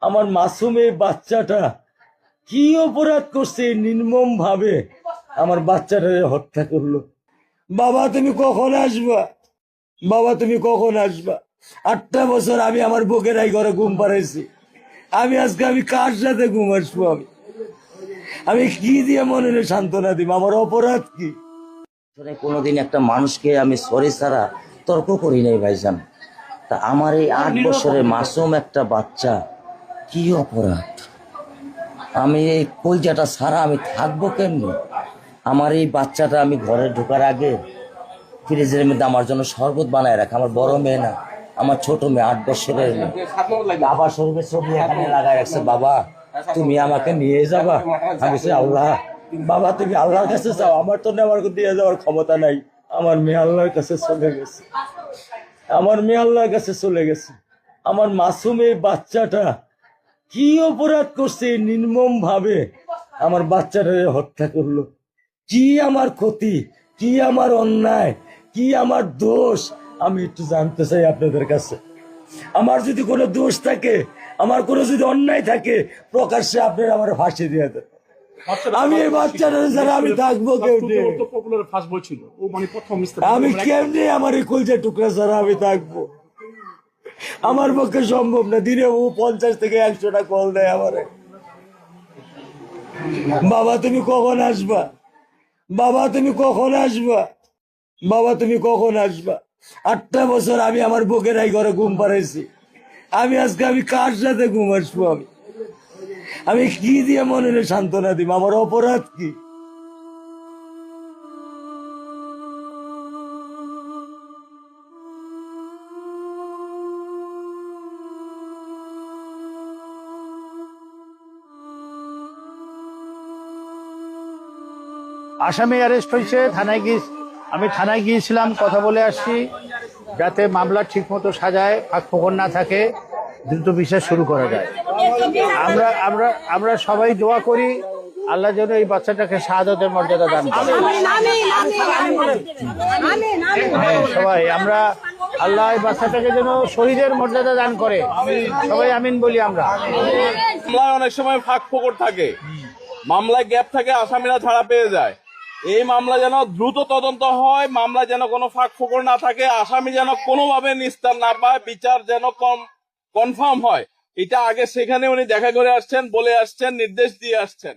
আমার মাসুম এই বাচ্চাটা কি অপরাধ করছে নির্মম ভাবে আমার বাচ্চাটা হত্যা করলো। বাবা তুমি কখন আসবা? বাবা তুমি কখন আসবা? 8টা বছর আমি আমার বুকের এই ঘরে ঘুম পাড়াইছি। আমি কার সাথে ঘুম আসবো? আমি কি দিয়ে মনে সান্ত্বনা দিব? আমার অপরাধ কি? কোনোদিন একটা মানুষকে আমি সরি ছাড়া তর্ক করি নাই ভাইজান। তা আমার এই 8 বছরের মাসুম একটা বাচ্চা কি অপরাধ? আমি এই কলজাটা ছাড়া আমি থাকবো কেমনি? আমার এই বাচ্চাটা আমি ঘরে ঢোকার আগে ফ্রিজের মধ্যে আমার জন্য শরবত বানায় রাখে। আমার বড় মেয়ে না, আমার ছোট মেয়ে 8 বছরের মেয়ে। বাবা শরীরের ছবি এখানে লাগায় রাখছে। বাবা তুমি আমাকে নিয়ে যাবা? আমি বলছি আল্লাহ, বাবা তুমি আল্লাহর কাছে যাও, আমার তো নেওয়ার দিয়ে যাওয়ার ক্ষমতা নাই। আমার মেয়ে আল্লাহর কাছে চলে গেছে। আমার মেয়ে আল্লাহর কাছে চলে গেছে। আমার মাসুম এই বাচ্চাটা কি অপরাধ করছে নির্মম ভাবে আমার বাচ্চাটা হত্যা করলো। কি আমার ক্ষতি, কি আমার অন্যায়, কি আমার দোষ, আমি একটু জানতে চাই আপনাদের কাছে। আমার যদি কোনো দোষ থাকে, আমার কোনো যদি অন্যায় থাকে, প্রকাশ্যে আপনারা আমার ফাঁসি দিয়ে দেন। আমি এই বাচ্চাটা ছাড়া আমি থাকবো কেমনি? আমি কেমনি আমার এই কলজা টুকরা ছাড়া আমি থাকবো? আমার পক্ষে সম্ভব না। দিনে ও 50 থেকে 100টা কল দেয় আমারে। বাবা তুমি কখন আসবা? বাবা তুমি কখন আসবা? বাবা তুমি কখন আসবা? 8টা বছর আমি আমার বুকের এই ঘরে ঘুম পাড়াইছি। আমি কার সাথে ঘুম আসবো? আমি কি দিয়ে মনে সান্ত্বনা দিব? আমার অপরাধ কি? আসামি অ্যারেস্ট হয়েছে, আমি থানায় গিয়েছিলাম, কথা বলে আসছি যাতে মামলা ঠিক মতো সাজায়, ফাঁকফোকর না থাকে, দ্রুত বিচার শুরু করা যায়। আমরা আমরা আমরা সবাই দোয়া করি আল্লাহ যেন এই বাচ্চাটাকে শাহাদাতের মর্যাদা দান করে। হ্যাঁ, সবাই আমরা আল্লাহ এই বাচ্চাটাকে যেন শহীদের মর্যাদা দান করে, সবাই আমিন বলি আমরা। মামলায় অনেক সময় ফাঁক ফোকর থাকে, মামলায় গ্যাপ থাকে, আসামিরা ছাড়া পেয়ে যায়। এই মামলা যেন দ্রুত তদন্ত হয়, মামলা যেন কোনো ফাঁক ফোকর না থাকে, আসামি যেন কোনোভাবে নিস্তার না পায়, বিচার যেন কনফার্ম হয়। এটা আগে সেখানে উনি দেখা করে আসছেন, বলে আসছেন, নির্দেশ দিয়ে আসছেন।